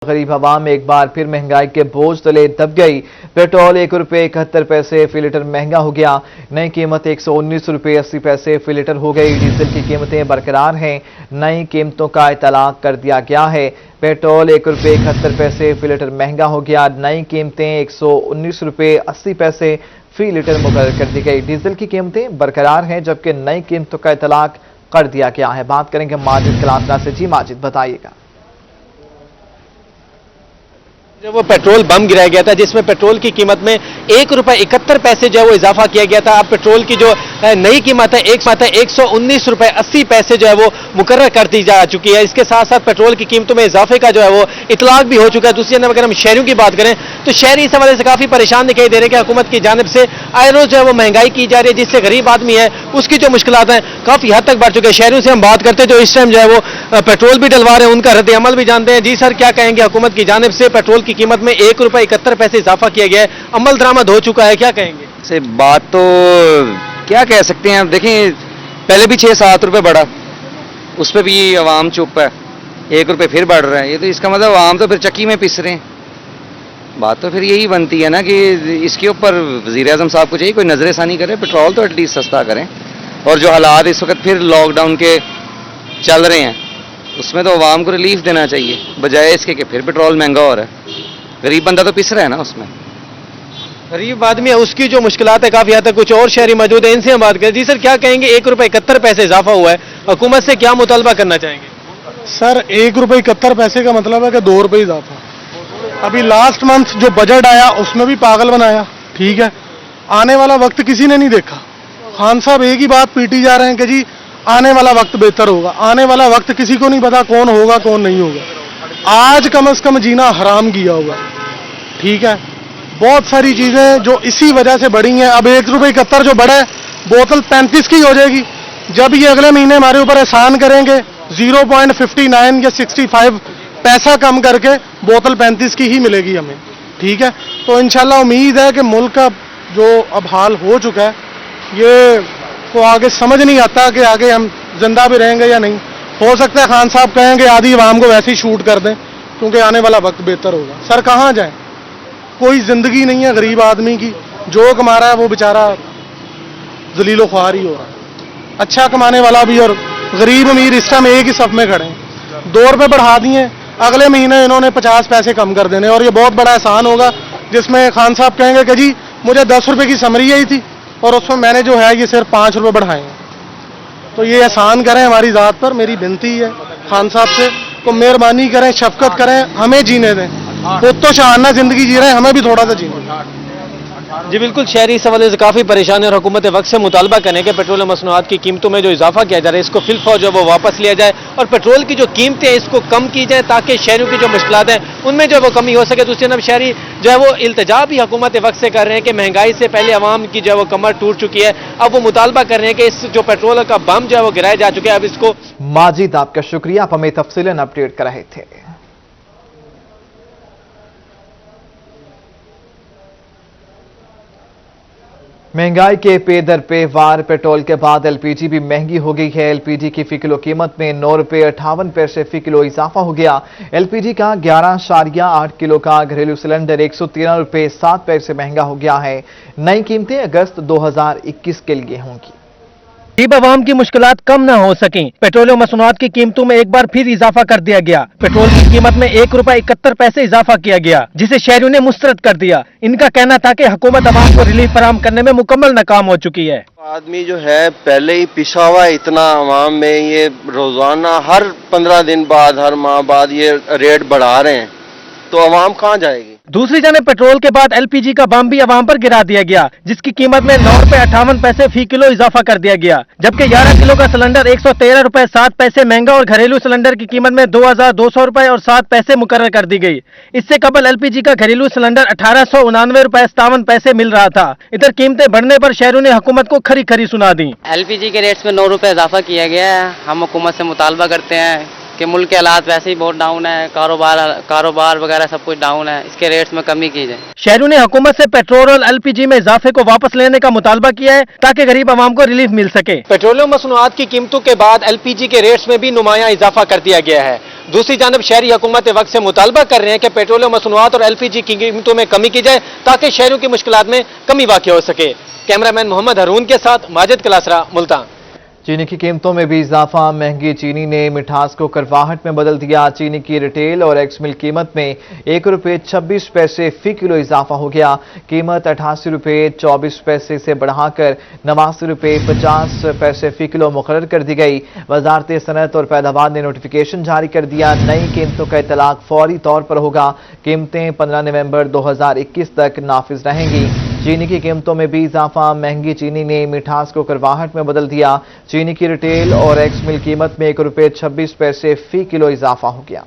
غریب عوام ایک بار پھر مہنگائی کے بوجھ تلے دب گئی۔ پیٹرول 1 روپے 71 پیسے فی لیٹر مہنگا ہو گیا۔ نئی قیمت 119 روپے 80 پیسے فی لیٹر ہو گئی۔ ڈیزل کی قیمتیں برقرار ہیں، نئی قیمتوں کا اطلاق کر دیا گیا ہے۔ پیٹرول 1 روپے 71 پیسے فی لیٹر مہنگا ہو گیا، نئی قیمتیں 119 روپے 80 پیسے فی لیٹر مقرر کر دی گئی۔ ڈیزل کی قیمتیں برقرار ہیں جبکہ نئی قیمتوں کا اطلاق کر دیا گیا ہے۔ بات کریں گے ماجد کلاسنا سے۔ جی ماجد بتائیے گا۔ جو وہ پیٹرول بم گرایا گیا تھا جس میں پیٹرول کی قیمت میں 1 روپے 71 پیسے جو ہے وہ اضافہ کیا گیا تھا، اب پیٹرول کی جو نئی قیمت ہے 119 روپے 80 پیسے جو ہے وہ مقرر کر دی جا چکی ہے۔ اس کے ساتھ ساتھ پیٹرول کی قیمتوں میں اضافے کا جو ہے وہ اطلاق بھی ہو چکا ہے۔ دوسری جانب اگر ہم شہریوں کی بات کریں تو شہری اس حوالے سے کافی پریشان دکھائی دے رہے ہیں کہ حکومت کی جانب سے آئے روز جو ہے وہ مہنگائی کی جا رہی ہے، جس سے غریب آدمی ہے اس کی جو مشکلات ہیں کافی حد تک بڑھ چکے ہیں۔ شہریوں سے ہم بات کرتے ہیں جو اس ٹائم جو ہے وہ پیٹرول بھی ڈلوا رہے ہیں، ان کا رد عمل بھی جانتے ہیں۔ جی سر، کیا کہیں گے؟ حکومت کی جانب سے پیٹرول کی قیمت میں 1 روپے 71 پیسے اضافہ کیا گیا ہے، عمل درآمد ہو چکا ہے، کیا کہیں گے؟ سے بات تو کیا کہہ سکتے ہیں، دیکھیں پہلے بھی 6-7 روپے بڑھا، اس پہ بھی عوام چپ ہے، 1 روپے پھر بڑھ رہا ہے، یہ تو اس کا مطلب عوام تو پھر چکی میں پس رہے ہیں۔ بات تو پھر یہی بنتی ہے نا کہ اس کے اوپر وزیر اعظم صاحب کو چاہیے کوئی نظر ثانی کرے، پیٹرول تو ایٹ لیسٹ سستا کریں، اور جو حالات اس وقت پھر لاک ڈاؤن کے چل رہے ہیں اس میں تو عوام کو ریلیف دینا چاہیے، بجائے اس کے کہ پھر پیٹرول مہنگا ہو رہا ہے۔ غریب بندہ تو پس رہا ہے نا اس میں، غریب آدمی ہے اس کی جو مشکلات ہے کافی حد تک۔ کچھ اور شہری موجود ہیں، ان سے ہم بات کریں۔ جی سر، کیا کہیں گے؟ 1 روپے 71 پیسے اضافہ ہوا ہے، حکومت سے کیا مطالبہ کرنا چاہیں گے؟ سر 1 روپے 71 پیسے کا مطلب ہے کہ 2 روپے اضافہ۔ ابھی لاسٹ منتھ جو بجٹ آیا اس میں بھی پاگل بنایا، ٹھیک ہے، آنے والا وقت کسی نے نہیں دیکھا۔ خان صاحب ایک ہی بات پیٹی جا رہے ہیں کہ جی آنے والا وقت بہتر ہوگا، آنے والا وقت کسی کو نہیں پتا کون ہوگا کون نہیں ہوگا۔ آج کم از کم جینا حرام کیا ہوگا، ٹھیک ہے، بہت ساری چیزیں جو اسی وجہ سے بڑھی ہیں۔ اب 1 روپے 71 جو بڑھا ہے، بوتل 35 کی ہو جائے گی۔ جب یہ اگلے مہینے ہمارے اوپر احسان کریں گے 0.59 یا 65 پیسہ کم کر کے بوتل 35 کی ہی ملے گی ہمیں، ٹھیک ہے۔ تو انشاءاللہ امید ہے کہ ملک کا جو اب حال ہو چکا ہے یہ تو آگے سمجھ نہیں آتا کہ آگے ہم زندہ بھی رہیں گے یا نہیں۔ ہو سکتا ہے خان صاحب کہیں گے آدھی عوام کو ویسے ہی شوٹ کر دیں کیونکہ آنے والا وقت بہتر ہوگا۔ سر کہاں جائیں؟ کوئی زندگی نہیں ہے غریب آدمی کی، جو کما رہا ہے وہ بیچارہ ذلیل و خوار ہی ہو رہا ہے۔ اچھا کمانے والا بھی اور غریب امیر اس ٹائم ایک ہی صف میں کھڑے ہیں۔ 2 روپے بڑھا دیے، اگلے مہینے انہوں نے 50 پیسے کم کر دینے، اور یہ بہت بڑا احسان ہوگا جس میں خان صاحب کہیں گے کہ جی مجھے 10 روپے کی سمری آئی تھی اور اس میں نے جو ہے یہ صرف 5 روپے بڑھائے ہیں۔ تو یہ احسان کریں ہماری ذات پر، میری بنتی ہے خان صاحب سے، تو مہربانی کریں، شفقت کریں، ہمیں جینے دیں۔ خود تو شاہانہ زندگی جی رہے ہیں، ہمیں بھی تھوڑا سا جینے دیں۔ جی بالکل، شہری اس حوالے سے کافی پریشان ہے اور حکومت وقت سے مطالبہ کریں کہ پیٹرول مصنوعات کی قیمتوں میں جو اضافہ کیا جا رہا ہے اس کو فی الفور جو وہ واپس لیا جائے، اور پیٹرول کی جو قیمتیں ہیں اس کو کم کی جائے تاکہ شہریوں کی جو مشکلات ہیں ان میں جو وہ کمی ہو سکے۔ دوسری جانب شہری جو ہے وہ التجا بھی حکومت وقت سے کر رہے ہیں کہ مہنگائی سے پہلے عوام کی جو ہے وہ کمر ٹوٹ چکی ہے، اب وہ مطالبہ کر رہے ہیں کہ اس جو پیٹرول کا بم جو ہے وہ گرایا جا چکا ہے اب اس کو۔ ماجد آپ کا شکریہ، آپ ہمیں تفصیلاً اپڈیٹ کر رہے تھے۔ مہنگائی کے پے در پہ وار، پیٹرول کے بعد ایل پی جی بھی مہنگی ہو گئی ہے۔ ایل پی جی کی فی کلو قیمت میں 9 روپے 58 پیسے فی کلو اضافہ ہو گیا۔ ایل پی جی کا 11.8 کلو کا گھریلو سلنڈر 113 روپے 7 پیسے مہنگا ہو گیا ہے۔ نئی قیمتیں اگست 2021 کے لیے ہوں گی۔ غریب عوام کی مشکلات کم نہ ہو سکیں، پیٹرول مصنوعات کی قیمتوں میں ایک بار پھر اضافہ کر دیا گیا۔ پیٹرول کی قیمت میں 1 روپے 71 پیسے اضافہ کیا گیا جسے شہریوں نے مسترد کر دیا۔ ان کا کہنا تھا کہ حکومت عوام کو ریلیف فراہم کرنے میں مکمل ناکام ہو چکی ہے۔ آدمی جو ہے پہلے ہی پسا ہوا ہے اتنا عوام میں، یہ روزانہ ہر 15 دن بعد ہر ماہ بعد یہ ریٹ بڑھا رہے ہیں تو عوام کہاں جائے گی؟ دوسری جانب پیٹرول کے بعد ایل پی جی کا بم بھی عوام پر گرا دیا گیا جس کی قیمت میں 9 روپے 58 پیسے فی کلو اضافہ کر دیا گیا، جبکہ 11 کلو کا سلنڈر 113 روپے 7 پیسے مہنگا اور گھریلو سلنڈر کی قیمت میں 2200 روپے اور 7 پیسے مقرر کر دی گئی۔ اس سے قبل ایل پی جی کا گھریلو سلنڈر 1899 روپے 57 پیسے مل رہا تھا۔ ادھر قیمتیں بڑھنے پر شہریوں نے حکومت کو کھری کھری سنا دی۔ ایل پی جی کے ریٹس میں 9 روپے اضافہ کیا گیا ہے۔ ہم حکومت سے مطالبہ کرتے ہیں کہ ملک کے حالات ویسے ہی بہت ڈاؤن ہے، کاروبار وغیرہ سب کچھ ڈاؤن ہے، اس کے ریٹس میں کمی کی جائے۔ شہریوں نے حکومت سے پیٹرول اور ایل پی جی میں اضافے کو واپس لینے کا مطالبہ کیا ہے تاکہ غریب عوام کو ریلیف مل سکے۔ پیٹرول مصنوعات کی قیمتوں کے بعد ایل پی جی کے ریٹس میں بھی نمایاں اضافہ کر دیا گیا ہے۔ दूसरी जानब शहरी हुकूमत वक्त से मुतालबा कर रहे हैं कि पेट्रोल और मसनूआत और LPG की कीमतों में कमी की जाए ताकि शहरों की मुश्किलात में कमी वाक़ई हो सके। कैमरामैन मोहम्मद हरून के साथ माजिद कलासरा, मुल्तान। चीनी की कीमतों में भी इजाफा। महंगी चीनी ने मिठास को करवाहट में बदल दिया। चीनी की रिटेल और एक्स मिल कीमत में ₹1.26 फी किलो इजाफा हो गया। कीमत ₹88.24 से बढ़ाकर ₹89.50 फी किलो मुकर्रर कर दी गई। वजारत सनअत और पैदावार ने नोटिफिकेशन जारी कर दिया। नई कीमतों का इतलाक फौरी तौर पर होगा। कीमतें 15 नवंबर 2021 तक नाफिज रहेंगी। चीनी की कीमतों में भी इजाफा। महंगी चीनी ने मिठास को करवाहट में बदल दिया। चीनी की रिटेल और एक्स मिल कीमत में ₹1.26 फी किलो इजाफा हो गया।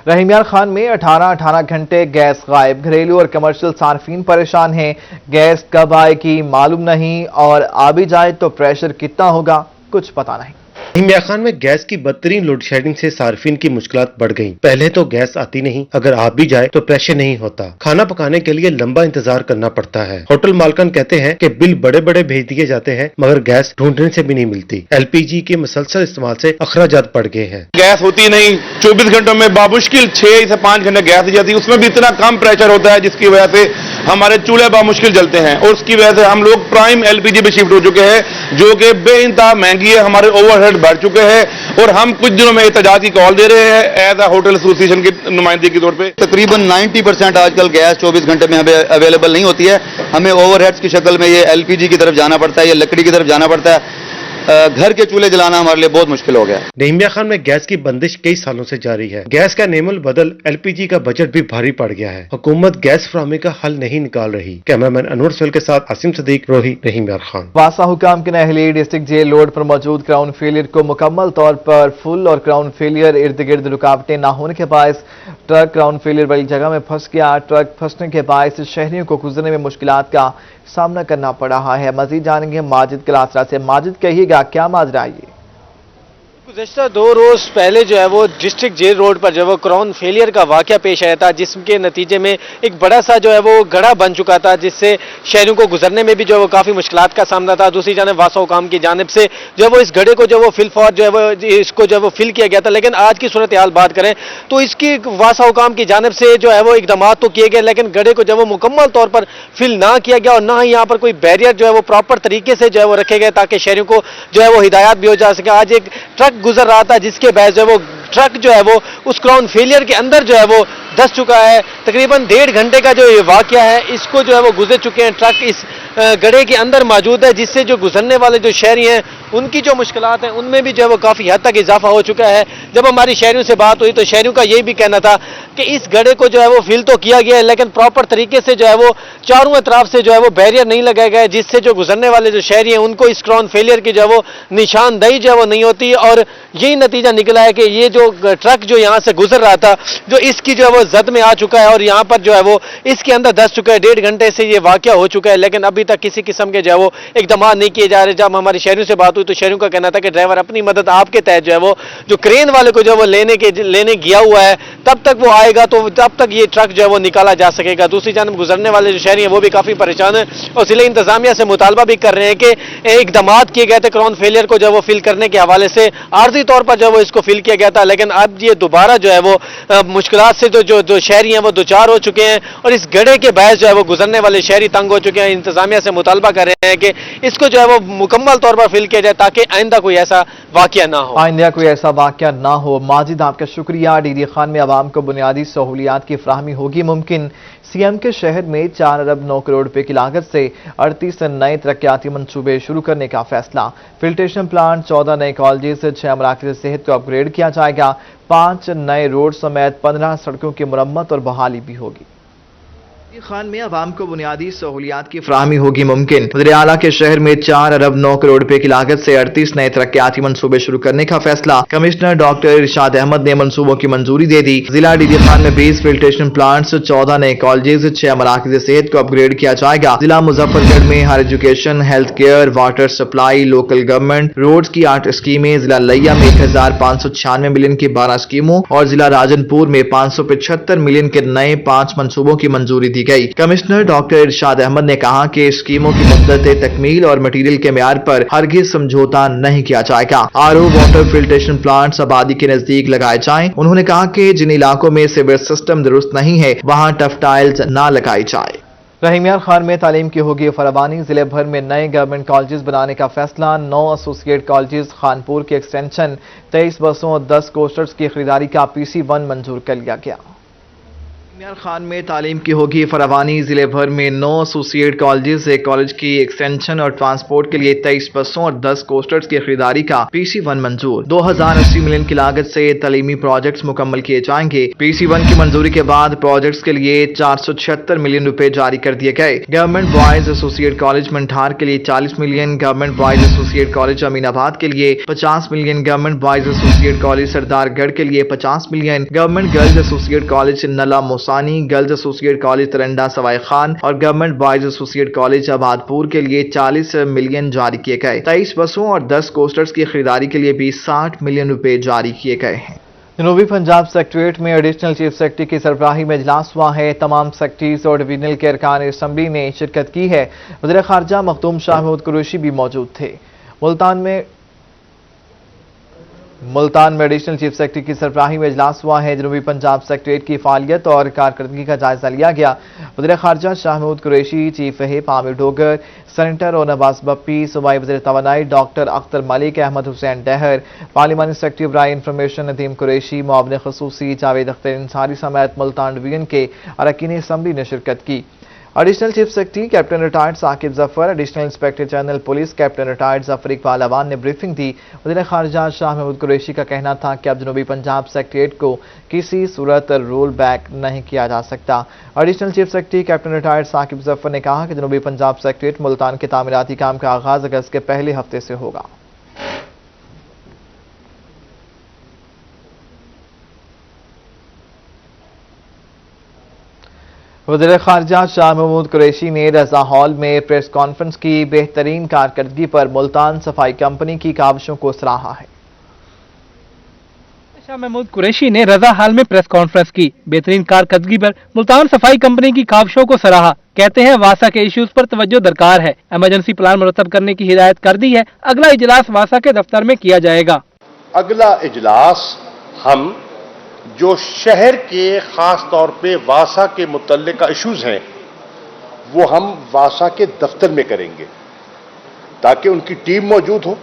रहीम यार खान में 18 घंटे गैस गायब। घरेलू और कमर्शियल सार्फिन परेशान हैं। गैस कब आएगी मालूम नहीं और आ भी जाए तो प्रेशर कितना होगा कुछ पता नहीं। रहीम यार खान में गैस की बदतरीन लोड शेडिंग से सार्फिन की मुश्किलात बढ़ गईं। पहले तो गैस आती नहीं, अगर आ भी जाए तो प्रेशर नहीं होता। खाना पकाने के लिए लंबा इंतजार करना पड़ता है। होटल मालकान कहते हैं कि बिल बड़े बड़े भेज दिए जाते हैं मगर गैस ढूंढने से भी नहीं मिलती। LPG के मुसलसल इस्तेमाल से अखराजात बढ़ गए हैं। गैस होती नहीं, 24 घंटों में बामुश्किल 6 से 5 घंटे गैस दी जाती है। उसमें भी इतना कम प्रेशर होता है जिसकी वजह से हमारे चूल्हे बामुश्किल जलते हैं और उसकी वजह से हम लोग प्राइम LPG पे शिफ्ट हो चुके हैं जो कि बेइंतहा महंगी है। हमारे ओवरहेड बढ़ चुके हैं और हम कुछ दिनों में एहतजाज की कॉल दे रहे हैं एज अ होटल एसोसिएशन के नुमाइंदगी के तौर पे। तकरीबन 90% आजकल गैस 24 घंटे में हमें अवेलेबल नहीं होती है। हमें ओवरहेड्स की शक्ल में ये LPG की तरफ जाना पड़ता है, ये लकड़ी की तरफ जाना पड़ता है। घर के चूल्हे जलाना हमारे लिए बहुत मुश्किल हो गया। रहीम यार खान में गैस की बंदिश कई सालों से जारी है। गैस का नेमल बदल LPG का बजट भी भारी पड़ गया है। हुकूमत गैस फराहमी का हल नहीं निकाल रही। कैमरामैन अनवर सुहेल के साथ आसिम सदीक, रोही, रहीम यार खान। वासा हुकाम के नहली डिस्ट्रिक्ट जेल रोड पर मौजूद क्राउन फेलियर को मुकम्मल तौर पर फुल और क्राउन फेलियर इर्द गिर्द रुकावटें न होने के बायस ट्रक क्राउन फेलियर वाली जगह में फंस गया। ट्रक फंसने के बायस शहरियों को गुजरने में मुश्किलात का सामना करना पड़ रहा है। मजीद जानेंगे माजिद कलासरा से। माजिद कहिएगा क्या माजरा है ये? गुज़श्ता 2 रोज पहले जो है वो डिस्ट्रिक्ट जेल रोड पर जो है वो क्राउन फेलियर का वाकया पेश आया था जिसके नतीजे में एक बड़ा सा जो है वो गड्ढा बन चुका था जिससे शहरों को गुजरने में भी जो है वो काफ़ी मुश्किलात का सामना था। दूसरी जानब वासा हुकाम की जानिब से जो है वो इस गड्ढे को जो है वो फिलफौर जो है वो इसको जो है वो फिल किया गया था। लेकिन आज की सूरत हाल बात करें तो इसकी वासा हुकाम की जानिब से जो है वो इकदाम तो किए गए लेकिन गड्ढे को जो है वो मुकम्मल तौर पर फिल ना किया गया और ना ही यहाँ पर कोई बैरियर जो है वो प्रॉपर तरीके से जो है वो रखे गए ताकि शहरों को जो है वो हिदायत भी हो जा सके। आज एक ट्रक गुजर रहा था जिसके बाद जो है वो ट्रक जो है वो उस क्राउन फेलियर के अंदर जो है वो धंस चुका है। तकरीबन 1.5 घंटे का जो ये वाकया है इसको जो है वो गुजर चुके हैं। ट्रक इस गड्ढे के अंदर मौजूद है जिससे जो गुजरने वाले जो शहरी हैं उनकी जो मुश्किलात हैं उनमें भी जो है वो काफ़ी हद तक इजाफा हो चुका है। जब हमारी शहरियों से बात हुई तो शहरियों का यही भी कहना था कि इस गड्ढे को जो है वो फिल तो किया गया है लेकिन प्रॉपर तरीके से जो है वो चारों तरफ से जो है वो बैरियर नहीं लगाया गया जिससे जो गुजरने वाले जो शहरी हैं उनको इस क्राउन फेलियर की जो है वो निशानदेही जो है वो नहीं होती और यही नतीजा निकला है कि ये जो ट्रक जो यहाँ से गुजर रहा था जो इसकी जो है वो जद में आ चुका है और यहाँ पर जो है वो इसके अंदर धंस चुका है। 1.5 घंटे से ये वाकया हो चुका है लेकिन अभी तक किसी किस्म के जो है वो इकदाम नहीं किए जा रहे। जब हमारी शहरियों से बात हुई तो शहरियों का कहना था कि ड्राइवर अपनी मदद आपके तहत जो है वो जो क्रेन वाले को जो है वो लेने गया हुआ है तब तक वो आएगा तो तब तक ये ट्रक जो है वो निकाला जा सकेगा। दूसरी जानब गुजरने वाले जो शहरी हैं वो भी काफी परेशान है और जिले इंतजामिया से मुतालबा भी कर रहे हैं कि इकदाम किए गए थे क्राउन फेलियर को जो है वो फिल करने के हवाले से। आर्जी तौर पर जो है वो इसको फिल किया गया था लेकिन अब ये दोबारा जो है वो मुश्किलात से जो शहरी हैं वो दो चार हो चुके हैं और इस गड्ढे के बायस जो है वो गुजरने वाले शहरी तंग हो चुके हैं। इंतजामिया से मुतालबा कर रहे हैं कि इसको जो है वो मुकम्मल तौर पर फिल किया जाए ताकि आइंदा कोई ऐसा वाकया ना हो। आइंदा कोई ऐसा वाकया ना हो। माजिद आपका शुक्रिया। डीडी खान में आवाम को बुनियादी सहूलियात की फराहमी होगी मुमकिन। सीएम के शहर में 4 अरब 9 करोड़ रुपए की लागत से 38 नए तरक्याती मंसूबे शुरू करने का फैसला। फिल्ट्रेशन प्लांट, 14 नए कॉलेज, 6 मराकज़ सेहत को अपग्रेड किया जाएगा। 5 नए रोड समेत 15 सड़कों की मुरम्मत और बहाली भी होगी। खान में आवाम को बुनियादी सहूलियात की फराहमी होगी मुमकिन। वज़ीर आला के शहर में 4 अरब 9 करोड़ रुपए की लागत से 38 नए तरक्याती मंसूबे शुरू करने का फैसला। कमिश्नर डॉक्टर इरशाद अहमद ने मंसूबों की मंजूरी दे दी। जिला डीडी खान में 20 फिल्ट्रेशन प्लांट्स, 14 नए कॉलेज, 6 मराकज़ सेहत को अपग्रेड किया जाएगा। जिला मुजफ्फरगढ़ में higher education, health care, water supply, local government, roads की 8 स्कीमें। जिला लिया में 1596 मिलियन की 12 स्कीमों और जिला राजनपुर में 575 मिलियन के नए 5 मंसूबों की मंजूरी दी की गई। कमिश्नर डॉक्टर इरशाद अहमद ने कहा कि स्कीमों की मुद्दत तकमील और मटीरियल के म्यार पर हरगिज समझौता नहीं किया जाएगा। आरओ वाटर फिल्ट्रेशन प्लांट्स आबादी के नजदीक लगाए जाएं। उन्होंने कहा कि जिन इलाकों में सीवर सिस्टम दुरुस्त नहीं है वहां टफ टाइल्स न लगाई जाए। रहीम यार खान में तालीम की होगी फरावानी। जिले भर में नए गवर्नमेंट कॉलेजेस बनाने का फैसला। 9 एसोसिएट कॉलेजेस, खानपुर की एक्सटेंशन, 23 बसों और 10 कोस्टर्स की खरीदारी का PC1 मंजूर कर लिया गया। रहीम यार खान में तालीम की होगी फरावानी। जिले भर में 9 एसोसिएट कॉलेजेस, एक कॉलेज की एक्सटेंशन और ट्रांसपोर्ट के लिए 23 बसों और 10 कोस्टर्स की खरीदारी का PC1 मंजूर। 2080 मिलियन की लागत से तालीमी प्रोजेक्ट्स मुकम्मल किए जाएंगे। PC1 की मंजूरी के बाद प्रोजेक्ट्स के लिए 476 मिलियन रुपए जारी कर दिए गए। Government boys associate college Manthar के लिए 40 million, government boys associate college Aminabad के लिए 50 million, government boys associate college Sardargarh के लिए 50 million, government girls associate college Nala Mosani, girls associate college Taranda Sawai Khan और government boys associate college Abadpur के लिए 40 मिलियन जारी किए गए। 23 बसों और 10 कोस्टर्स की खरीदारी के लिए भी 60 मिलियन रुपए जारी किए गए हैं। जनूबी पंजाब सेक्रेटरीट में एडिशनल चीफ सेक्रेटरी की सरबराही में इजलास हुआ है। तमाम सेक्रेटरीज और डिवीजनल के अरकान असम्बली ने शिरकत की है। वज़ीर खारजा मखदूम शाह महमूद कुरैशी भी मौजूद थे। मुल्तान में एडिशनल चीफ सेक्रेटरी की सरबराही में इजलास हुआ है। जनूबी पंजाब सेक्रेटरीट की फालियत और कारकर्दगी का जायजा लिया गया। वज़ीर खारजा Shah Mahmood Qureshi, chief whip Amir Dogar, senator और नवाज बप्पी, सूबाई वज़ीर तवानाई डॉक्टर अख्तर मलिक, अहमद हुसैन डहर, पार्लिमानी सेक्रेटरी बराए इंफॉर्मेशन नदीम कुरैशी, मुआविन खसूसी जावेद अख्तर अंसारी समेत मुल्तान डिवीजन के अरकान असम्बली ने शिरकत की। Additional chief secretary captain retired Saqib Zafar, additional inspector general police captain retired Zafar Iqbal Awan ने ब्रीफिंग दी। वज़ीर खारजा शाह महमूद कुरैशी का कहना था कि अब जनूबी पंजाब सेक्रेटरीट को किसी सूरत रोल बैक नहीं किया जा सकता। Additional chief secretary captain retired Saqib Zafar ने कहा कि जनूबी पंजाब सेक्रेटरीट मुल्तान के तामीराती काम का आगाज अगस्त के पहले हफ्ते से होगा। वज़ीर खारजा शाह महमूद कुरैशी ने रजा हॉल में प्रेस कॉन्फ्रेंस की। बेहतरीन कारकर्दगी पर मुल्तान सफाई कंपनी की काविशों को सराहा है। शाह महमूद कुरैशी ने रजा हॉल में प्रेस कॉन्फ्रेंस की। बेहतरीन कारकर्दगी पर मुल्तान सफाई कंपनी की काविशों को सराहा। कहते हैं वासा के इश्यूज पर तवज्जो दरकार है। इमरजेंसी प्लान मुरतब करने की हिदायत कर दी है। अगला इजलास वासा के दफ्तर में किया जाएगा। अगला इजलास हम जो शहर के खास तौर पे वासा के मुतल्लिक इश्यूज हैं वो हम वासा के दफ्तर में करेंगे ताकि उनकी टीम मौजूद हो,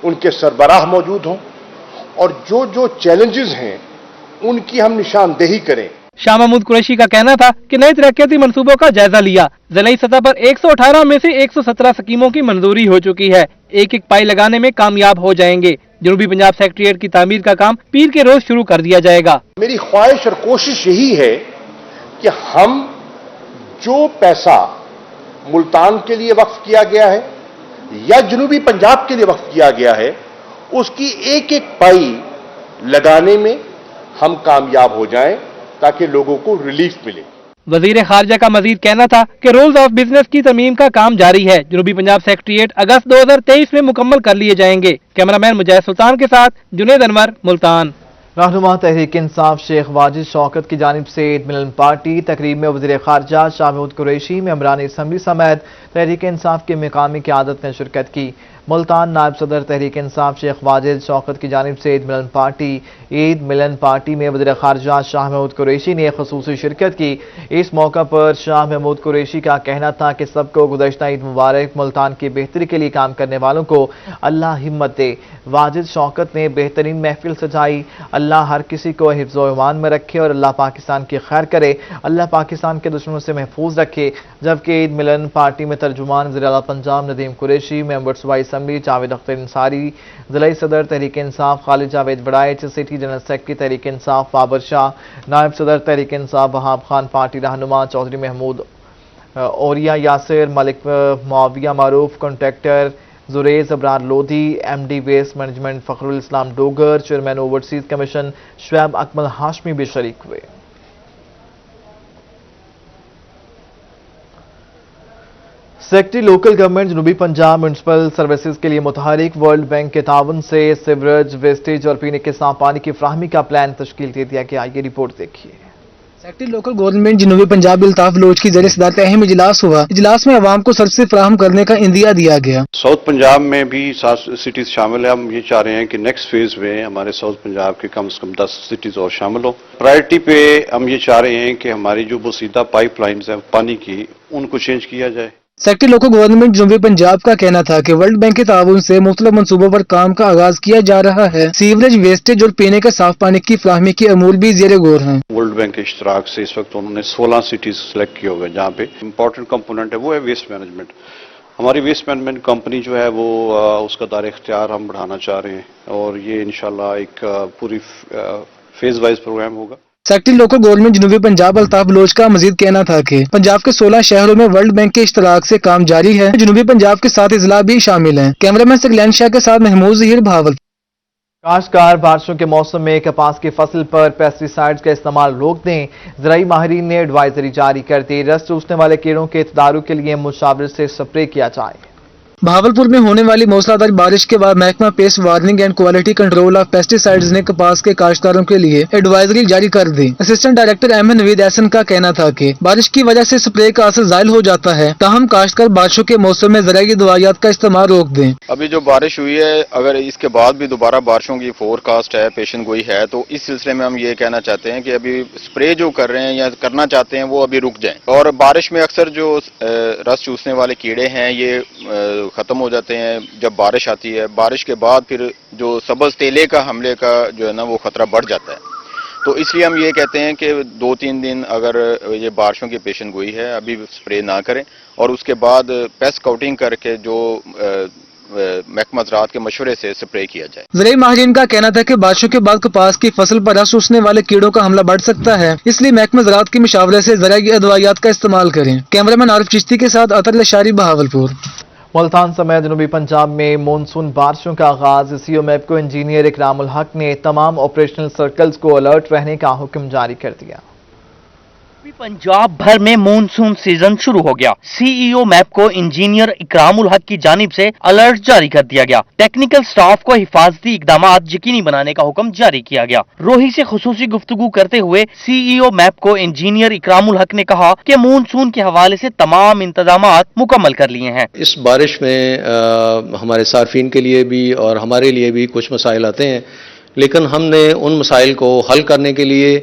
उनके सरबराह मौजूद हों और जो जो चैलेंजेस हैं उनकी हम निशानदेही करें। शाह महमूद कुरैशी का कहना था कि नए तरक्याती मंसूबों का जायजा लिया। जिलाई सतह पर 118 में से 117 स्कीमों की मंजूरी हो चुकी है। एक एक पाई लगाने में कामयाब हो जाएंगे। जनूबी पंजाब सेक्रेटरीट की तामीर का काम पीर के रोज शुरू कर दिया जाएगा। मेरी ख्वाहिश और कोशिश यही है कि हम जो पैसा मुल्तान के लिए वक्फ किया गया है या जनूबी पंजाब के लिए वक्फ किया गया है उसकी एक एक पाई लगाने में हम कामयाब हो जाएं ताकि लोगों को रिलीफ मिले। वजीर खारजा का मजीद कहना था कि रूल्स ऑफ बिजनेस की तरमीम का काम जारी है। जनूबी पंजाब सेक्रेटरीट अगस्त 2023 में मुकम्मल कर लिए जाएंगे। कैमरामैन मुजाहिद सुल्तान के साथ जुनेद अनवर, मुल्तान। रहनुमा तहरीक इंसाफ शेख वाजिद शौकत की जानिब से ईद मिलन पार्टी तकरीब में वज़ीर खारजा शाह महमूद कुरैशी, मेंबरान असम्बली समेत तहरीक इंसाफ की मकामी क़यादत ने शिरकत की। मुल्तान नायब सदर तहरीक इंसाफ शेख वाजिद शौकत की जानिब से ईद मिलन पार्टी में वज़ीर खारजा शाह महमूद कुरैशी ने ख़ुसूसी शिरकत की। इस मौका पर शाह महमूद कुरैशी का कहना था कि सबको गुज़श्ता ईद मुबारक। मुल्तान की बेहतरी के लिए काम करने वालों को अल्लाह हिम्मत दे। वाजिद शौकत ने बेहतरीन महफिल सजाई। अल्लाह हर किसी को हिफ्ज़-ओ ईमान में रखे और अल्लाह पाकिस्तान की खैर करे। अल्लाह पाकिस्तान के दुश्मनों से महफूज रखे। जबकि ईद मिलन पार्टी में तर्जुमान वज़ीर आला पंजाब नदीम कुरैशी, मेंबर सूबाई असम्बली जावेद अख्तर अंसारी, ज़िलाई सदर Tehreek Insaf Khalid Javed Waraich, city general secretary Tehreek Insaf Babar Shah, नायब सदर तहरीक इंसाफ वहाब खान, पार्टी रहनुमा Chaudhry Mahmood Auriya Yasir, Malik Muawiya Maroof, contractor Jurej Abrar Lodhi, MD waste management Fakhrul Islam Dogar, chairman overseas commission Shoaib Akmal Hashmi भी शरीक हुए। सेक्रेटरी लोकल गवर्नमेंट जनूबी पंजाब म्यूनसिपल सर्विसेज के लिए मुतहरिक वर्ल्ड बैंक के ताउन से सीवरेज, वेस्टेज और पीने के साफ पानी की फ्राहमी का प्लान तश्कील दे दिया गया। ये रिपोर्ट देखिए। सेक्रेटरी लोकल गवर्नमेंट जनूबी पंजाब अल्ताफ बलोच की ज़रिए सदारत अहम इजलास हुआ। इजलास में अवाम को सर्विस फराहम करने का इंदिया दिया गया। साउथ पंजाब में भी 7 सिटीज शामिल है। हम ये चाह रहे हैं कि नेक्स्ट फेज में हमारे साउथ पंजाब के कम से कम 10 सिटीज और शामिल हो। प्रायोरिटी पे हम ये चाह रहे हैं कि हमारी जो बोसीदा पाइपलाइंस है पानी की, उनको चेंज किया जाए। सेक्रेटरी लोकल गवर्नमेंट जनूबी पंजाब का कहना था कि वर्ल्ड बैंक के ताउन से मुख्तलिफ मंसूबों पर काम का आगाज किया जा रहा है। सीवरेज, वेस्टेज और पीने के साफ पानी की फराहमी के अमूल भी ज़ेरे गौर हैं। वर्ल्ड बैंक के इश्तराक से इस वक्त उन्होंने 16 सिटीज सेलेक्ट किए हुए हैं जहाँ पे इंपॉर्टेंट कंपोनेंट है वो है वेस्ट मैनेजमेंट। हमारी वेस्ट मैनेजमेंट कंपनी जो है वो उसका दायरा इख्तियार हम बढ़ाना चाह रहे हैं और ये इंशाल्लाह एक पूरी फेज वाइज प्रोग्राम होगा। सेक्रेटरी लोकल गवर्नमेंट जनूबी पंजाब अल्ताफ बलोच का मजीद कहना था कि पंजाब के 16 शहरों में वर्ल्ड बैंक के इश्तराक से काम जारी है। जनूबी पंजाब के 7 अजला भी शामिल हैं। कैमरामैन सकलैन शाह के साथ महमूद ज़हीर, भावलपुर। काश्तकार बारिशों के मौसम में कपास की फसल पर पेस्टिसाइड्स का इस्तेमाल रोक दें। ज़राई माहिरीन ने एडवाइजरी जारी कर दी। रस चूसने वाले कीड़ों के तदारुक के लिए मुशावरत से स्प्रे किया जाए। भावलपुर में होने वाली मूसलाधार बारिश के बाद महकमा paste warning and quality control of pesticides ने कपास के काश्तकारों के लिए एडवाइजरी जारी कर दी। असिस्टेंट डायरेक्टर अहमद नवीद एहसन का कहना था कि बारिश की वजह से स्प्रे का असर ज़ायल हो जाता है, ताहम काश्तकार बारिशों के मौसम में ज़राई दवाइयात का इस्तेमाल रोक दें। अभी जो बारिश हुई है, अगर इसके बाद भी दोबारा बारिशों की फोरकास्ट है, पेशन गोई है, तो इस सिलसिले में हम ये कहना चाहते हैं कि अभी स्प्रे जो कर रहे हैं या करना चाहते हैं वो अभी रुक जाएं। और बारिश में अक्सर जो रस चूसने वाले कीड़े हैं ये खत्म हो जाते हैं जब बारिश आती है। बारिश के बाद फिर जो सब्ज तेले का हमले का जो है ना वो खतरा बढ़ जाता है। तो इसलिए हम ये कहते हैं कि 2-3 दिन अगर ये बारिशों की पेशन गोई है अभी स्प्रे ना करें और उसके बाद पेस्ट स्काउटिंग करके जो महकमा ज़राअत के मशवरे से स्प्रे किया जाए। ज़राई माहिरीन का कहना था कि बारिशों के बाद कपास की फसल पर रस चूसने वाले कीड़ों का हमला बढ़ सकता है, इसलिए महकमा ज़राअत की मशवरे से ज़राई अदवायात का इस्तेमाल करें। कैमरामैन आरिफ चिश्ती के साथ अतर लशारी, बहावलपुर। मुल्तान समेत जनूबी पंजाब में मानसून बारिशों का आगाज। सीओ मैपको इंजीनियर इकरामुल हक ने तमाम ऑपरेशनल सर्कल्स को अलर्ट रहने का हुक्म जारी कर दिया। पंजाब भर में मानसून सीजन शुरू हो गया। सीईओ मैपको इंजीनियर इकरामुल हक की जानिब से अलर्ट जारी कर दिया गया। टेक्निकल स्टाफ को हिफाजती इकदामात यकीनी बनाने का हुक्म जारी किया गया। रोही से खुसूसी गुफ्तगू करते हुए सीईओ मैपको इंजीनियर इकरामुल हक ने कहा कि मानसून के हवाले से तमाम इंतजामात मुकम्मल कर लिए हैं। इस बारिश में हमारे सार्फिन के लिए भी और हमारे लिए भी कुछ मसाइल आते हैं, लेकिन हमने उन मसाइल को हल करने के लिए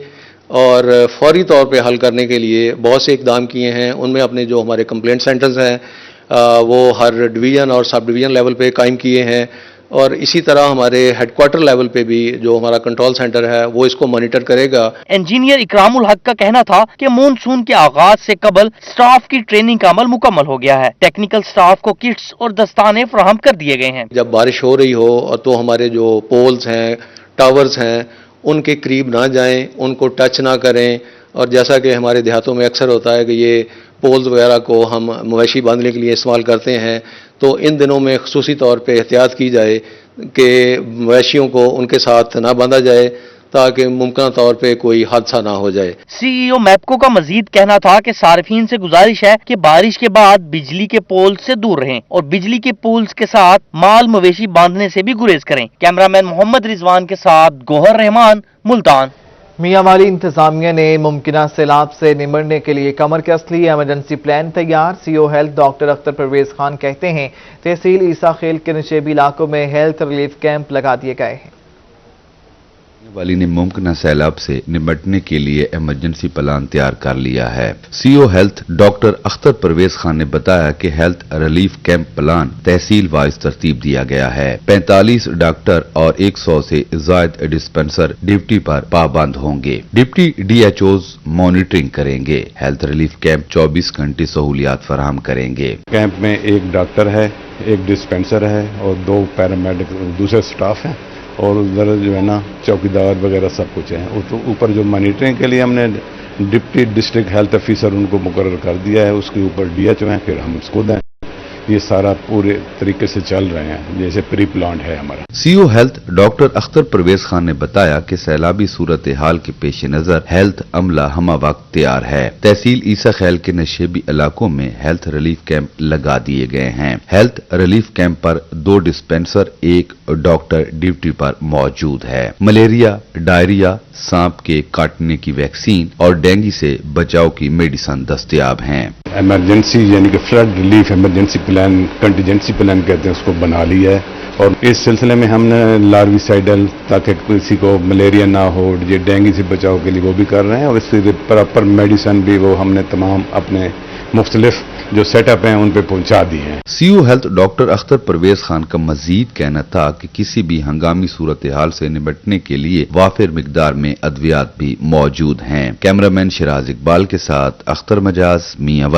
और फौरी तौर पे हल करने के लिए बहुत से इकदाम किए हैं। उनमें अपने जो हमारे कंप्लेंट सेंटर्स हैं वो हर डिवीज़न और सब डिवीज़न लेवल पे कायम किए हैं और इसी तरह हमारे हेडक्वार्टर लेवल पे भी जो हमारा कंट्रोल सेंटर है वो इसको मॉनिटर करेगा। इंजीनियर इकरामुल हक का कहना था कि मानसून के आगाज से कबल स्टाफ की ट्रेनिंग का अमल मुकम्मल हो गया है। टेक्निकल स्टाफ को किट्स और दस्ताने फराहम कर दिए गए हैं। जब बारिश हो रही हो तो हमारे जो पोल्स हैं, टावर्स हैं, उनके करीब ना जाएं, उनको टच ना करें। और जैसा कि हमारे देहातों में अक्सर होता है कि ये पोल्स वगैरह को हम मवेशी बांधने के लिए इस्तेमाल करते हैं, तो इन दिनों में खुसूसी तौर पे एहतियात की जाए कि मवेशियों को उनके साथ ना बांधा जाए ताकि मुमकिन तौर पे कोई हादसा ना हो जाए। सीईओ मैपको का मजीद कहना था कि सार्फिन से गुजारिश है कि बारिश के बाद बिजली के पोल से दूर रहें और बिजली के पोल्स के साथ माल मवेशी बांधने से भी गुरेज करें। कैमरामैन मोहम्मद रिजवान के साथ गोहर रहमान, मुल्तान। मियांवाली इंतजामिया ने मुमकिन सैलाब से निमटने के लिए कमर कस ली। एमरजेंसी प्लान तैयार। CEO health doctor Akhtar Pervez Khan कहते हैं तहसील ईसा खेल के नशेबी इलाकों में हेल्थ रिलीफ कैंप लगा दिए गए हैं। वाली ने मुमकिन सैलाब से निपटने के लिए इमरजेंसी प्लान तैयार कर लिया है। CEO health doctor Akhtar Pervez Khan ने बताया कि health relief camp plan tehsil wise तरतीब दिया गया है। 45 डॉक्टर और 100 से जायद डिस्पेंसर ड्यूटी पर पाबंद होंगे। डिप्टी DHOs मॉनिटरिंग करेंगे। हेल्थ रिलीफ कैंप 24 घंटे सहूलियात फराहम करेंगे। कैंप में एक डॉक्टर है, एक डिस्पेंसर है और 2 पैरामेडिक दूसरे स्टाफ हैं और उधर जो है ना चौकीदार वगैरह सब कुछ है। तो ऊपर जो मॉनिटरिंग के लिए हमने डिप्टी डिस्ट्रिक्ट हेल्थ ऑफिसर उनको मुकर्रर कर दिया है, उसके ऊपर DHO हैं, फिर हम उसको दें। ये सारा पूरे तरीके से चल रहे हैं जैसे प्री प्लान है हमारा। CEO health doctor Akhtar Pervez Khan ने बताया कि सैलाबी सूरत हाल के पेश नजर हेल्थ अमला हमा वक्त तैयार है। तहसील ईसा खेल के नशेबी इलाकों में हेल्थ रिलीफ कैंप लगा दिए गए हैं। हेल्थ रिलीफ कैंप पर 2 डिस्पेंसर, 1 डॉक्टर ड्यूटी पर मौजूद है। मलेरिया, डायरिया, सांप के काटने की वैक्सीन और डेंगू से बचाव की मेडिसिन दस्तयाब हैं। इमरजेंसी यानी कि flood relief emergency plan contingency plan कहते हैं उसको बना लिया है और इस सिलसिले में हमने लार्विसाइडल ताकि किसी को मलेरिया ना हो, ये डेंगू से बचाव के लिए वो भी कर रहे हैं और इससे प्रॉपर मेडिसिन भी वो हमने तमाम अपने मुख्तलिफ जो सेटअप हैं उन पे पहुंचा दिए हैं। CEO health doctor Akhtar Pervez Khan का मजीद कहना था कि किसी भी हंगामी सूरत हाल से निपटने के लिए वाफिर मिकदार में अद्वियात भी मौजूद हैं। कैमरामैन शिराज इकबाल के साथ अख्तर मजाज मियां।